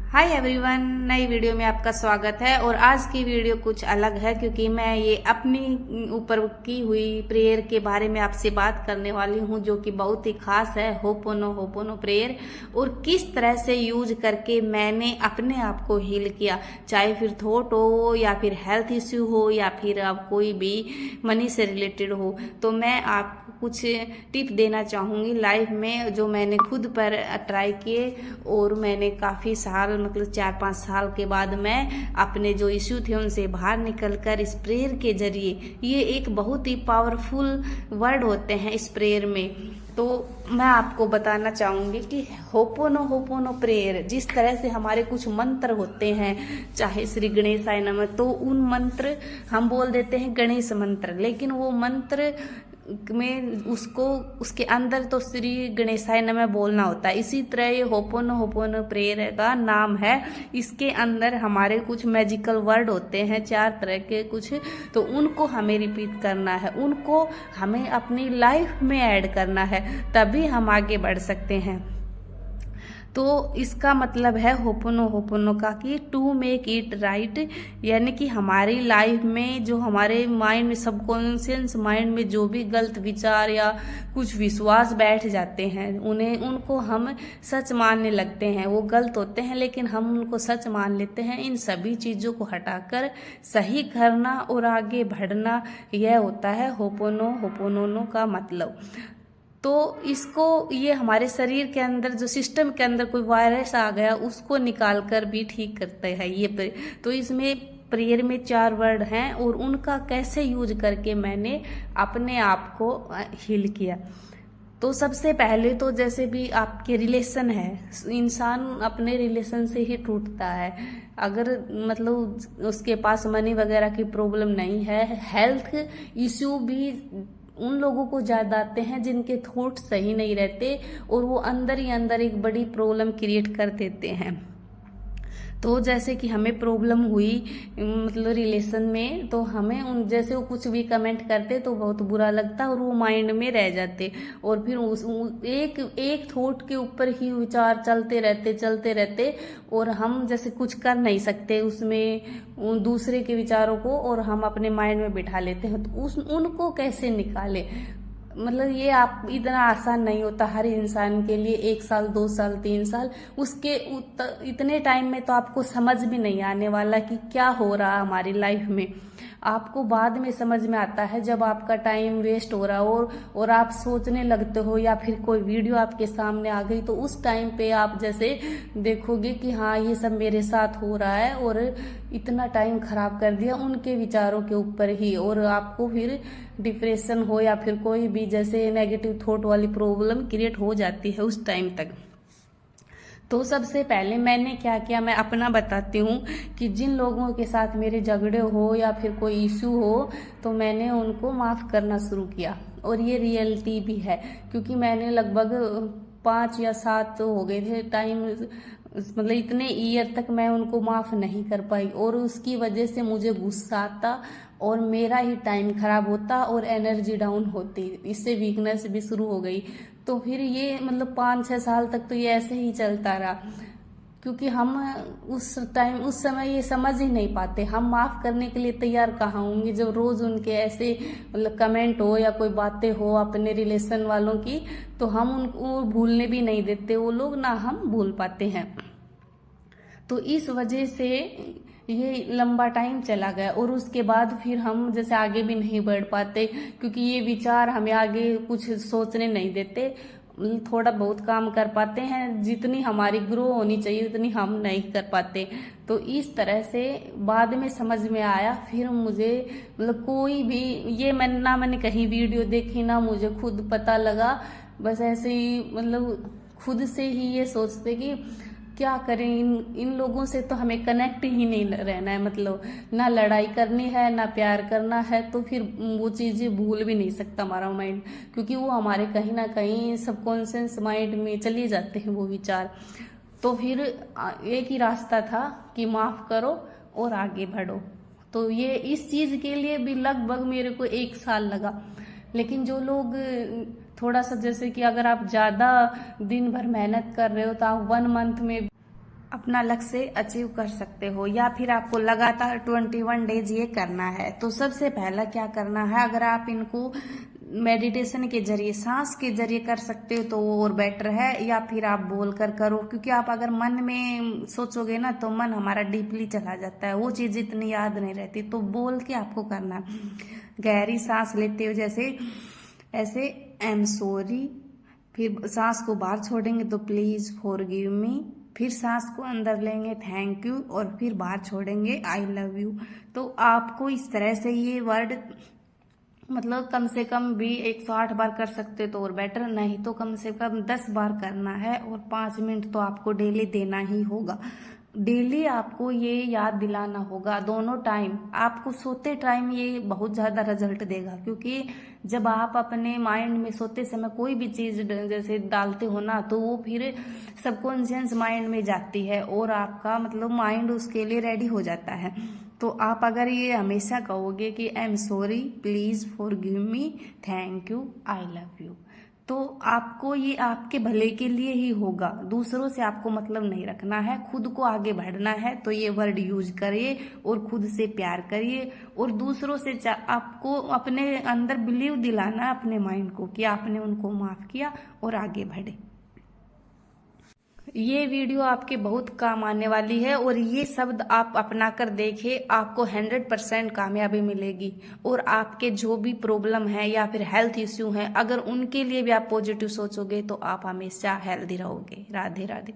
Hi everyone, नई video में आपका स्वागत है। और आज की वीडियो कुछ अलग है क्योंकि मैं ये अपनी ऊपर की हुई प्रेयर के बारे में आपसे बात करने वाली हूँ, जो कि बहुत ही खास है। होपोनो प्रेयर, और किस तरह से यूज करके मैंने अपने आप को हील किया, चाहे फिर थॉट हो या फिर हेल्थ इश्यू हो या फिर अब कोई भी मनी से रिलेटेड हो। तो मैं आपको कुछ टिप देना चाहूँगी लाइफ में, जो मैंने खुद पर ट्राई किए और मैंने काफ़ी साल, मतलब 4-5 साल के बाद मैं अपने जो इश्यू थे उनसे बाहर निकलकर इस प्रेयर के जरिए, ये एक बहुत ही पावरफुल वर्ड होते हैं इस प्रेयर में। तो मैं आपको बताना चाहूँगी कि होपोनो प्रेयर, जिस तरह से हमारे कुछ मंत्र होते हैं, चाहे श्री गणेशाय नमः, तो उन मंत्र हम बोल देते हैं गणेश मंत्र, लेकिन वो मंत्र में उसके अंदर तो श्री गणेशाय नमः बोलना होता है। इसी तरह ये होपोनो प्रेयर का नाम है। इसके अंदर हमारे कुछ मैजिकल वर्ड होते हैं, 4 तरह के कुछ, तो उनको हमें रिपीट करना है, उनको हमें अपनी लाइफ में ऐड करना है, तभी हम आगे बढ़ सकते हैं। तो इसका मतलब है होपोनो का कि टू मेक इट राइट, यानी कि हमारी लाइफ में जो हमारे माइंड में, सबकॉन्शियस माइंड में जो भी गलत विचार या कुछ विश्वास बैठ जाते हैं, उनको हम सच मानने लगते हैं। वो गलत होते हैं लेकिन हम उनको सच मान लेते हैं। इन सभी चीज़ों को हटाकर सही करना और आगे बढ़ना, यह होता है होपोनो का मतलब। तो इसको, ये हमारे शरीर के अंदर जो सिस्टम के अंदर कोई वायरस आ गया, उसको निकाल कर भी ठीक करते हैं ये। तो इसमें प्रेयर में 4 वर्ड हैं और उनका कैसे यूज करके मैंने अपने आप को हील किया। तो सबसे पहले तो जैसे भी आपके रिलेशन है, इंसान अपने रिलेशन से ही टूटता है। अगर मतलब उसके पास मनी वगैरह की प्रॉब्लम नहीं है, हेल्थ इश्यू भी उन लोगों को ज्यादा आते हैं जिनके थॉट सही नहीं रहते और वो अंदर ही अंदर एक बड़ी प्रॉब्लम क्रिएट कर देते हैं। तो जैसे कि हमें प्रॉब्लम हुई मतलब रिलेशन में, तो हमें जैसे वो कुछ भी कमेंट करते तो बहुत बुरा लगता और वो माइंड में रह जाते, और फिर एक थॉट के ऊपर ही विचार चलते रहते और हम जैसे कुछ कर नहीं सकते उसमें दूसरे के विचारों को, और हम अपने माइंड में बिठा लेते हैं। तो उनको कैसे निकाले, मतलब ये आप इतना आसान नहीं होता हर इंसान के लिए। 1 साल 2 साल 3 साल, उसके इतने टाइम में तो आपको समझ भी नहीं आने वाला कि क्या हो रहा हमारी लाइफ में। आपको बाद में समझ में आता है जब आपका टाइम वेस्ट हो रहा हो और आप सोचने लगते हो, या फिर कोई वीडियो आपके सामने आ गई, तो उस टाइम पे आप जैसे देखोगे कि हाँ, ये सब मेरे साथ हो रहा है और इतना टाइम खराब कर दिया उनके विचारों के ऊपर ही, और आपको फिर डिप्रेशन हो या फिर कोई भी जैसे नेगेटिव थॉट वाली प्रॉब्लम क्रिएट हो जाती है उस टाइम तक। तो सबसे पहले मैंने क्या किया, मैं अपना बताती हूँ कि जिन लोगों के साथ मेरे झगड़े हो या फिर कोई इश्यू हो, तो मैंने उनको माफ़ करना शुरू किया। और ये रियलिटी भी है, क्योंकि मैंने लगभग 5 या 7 हो गए थे टाइम, मतलब इतने ईयर तक मैं उनको माफ़ नहीं कर पाई, और उसकी वजह से मुझे गुस्सा आता और मेरा ही टाइम खराब होता और एनर्जी डाउन होती, इससे वीकनेस भी शुरू हो गई। तो फिर ये मतलब 5-6 साल तक तो ये ऐसे ही चलता रहा, क्योंकि हम उस समय ये समझ ही नहीं पाते, हम माफ़ करने के लिए तैयार कहाँ होंगे जब रोज़ उनके ऐसे मतलब कमेंट हो या कोई बातें हो अपने रिलेशन वालों की, तो हम उनको भूलने भी नहीं देते वो लोग, ना हम भूल पाते हैं। तो इस वजह से ये लंबा टाइम चला गया, और उसके बाद फिर हम जैसे आगे भी नहीं बढ़ पाते, क्योंकि ये विचार हमें आगे कुछ सोचने नहीं देते। थोड़ा बहुत काम कर पाते हैं, जितनी हमारी ग्रो होनी चाहिए उतनी हम नहीं कर पाते। तो इस तरह से बाद में समझ में आया, फिर मुझे मतलब कोई भी ये मैंने कहीं वीडियो देखी ना मुझे खुद पता लगा, बस ऐसे ही मतलब खुद से ही ये सोचते कि क्या करें, इन लोगों से तो हमें कनेक्ट ही नहीं रहना है, मतलब ना लड़ाई करनी है ना प्यार करना है, तो फिर वो चीज़ें भूल भी नहीं सकता हमारा माइंड, क्योंकि वो हमारे कहीं ना कहीं सबकॉन्शियस माइंड में चले जाते हैं वो विचार। तो फिर एक ही रास्ता था कि माफ़ करो और आगे बढ़ो। तो ये इस चीज़ के लिए भी लगभग मेरे को 1 साल लगा। लेकिन जो लोग थोड़ा सा, जैसे कि अगर आप ज़्यादा दिन भर मेहनत कर रहे हो, तो आप 1 मंथ में अपना लक्ष्य अचीव कर सकते हो, या फिर आपको लगातार 21 डेज ये करना है। तो सबसे पहला क्या करना है, अगर आप इनको मेडिटेशन के जरिए, सांस के जरिए कर सकते हो तो वो और बेटर है, या फिर आप बोल कर करो, क्योंकि आप अगर मन में सोचोगे ना तो मन हमारा डीपली चला जाता है, वो चीज़ इतनी याद नहीं रहती। तो बोल के आपको करना है। गहरी सांस लेते हो जैसे ऐसे, आई एम सॉरी, फिर सांस को बाहर छोड़ेंगे तो प्लीज फॉरगिव मी, फिर सांस को अंदर लेंगे थैंक यू, और फिर बाहर छोड़ेंगे आई लव यू। तो आपको इस तरह से ये वर्ड मतलब कम से कम भी 108 बार कर सकते हो तो और बेटर, नहीं तो कम से कम 10 बार करना है, और 5 मिनट तो आपको डेली देना ही होगा। डेली आपको ये याद दिलाना होगा, दोनों टाइम। आपको सोते टाइम ये बहुत ज़्यादा रिजल्ट देगा, क्योंकि जब आप अपने माइंड में सोते समय कोई भी चीज़ जैसे डालते हो ना, तो वो फिर सबकॉन्शियस माइंड में जाती है, और आपका मतलब माइंड उसके लिए रेडी हो जाता है। तो आप अगर ये हमेशा कहोगे कि I am sorry, please forgive me, thank you, I love you, तो आपको ये आपके भले के लिए ही होगा। दूसरों से आपको मतलब नहीं रखना है, खुद को आगे बढ़ना है, तो ये वर्ड यूज करिए और खुद से प्यार करिए, और दूसरों से आपको अपने अंदर बिलीव दिलाना है अपने माइंड को कि आपने उनको माफ किया और आगे बढ़े। ये वीडियो आपके बहुत काम आने वाली है, और ये शब्द आप अपना कर देखिए, आपको 100% कामयाबी मिलेगी। और आपके जो भी प्रॉब्लम है या फिर हेल्थ इश्यू है, अगर उनके लिए भी आप पॉजिटिव सोचोगे तो आप हमेशा हेल्दी रहोगे। राधे राधे।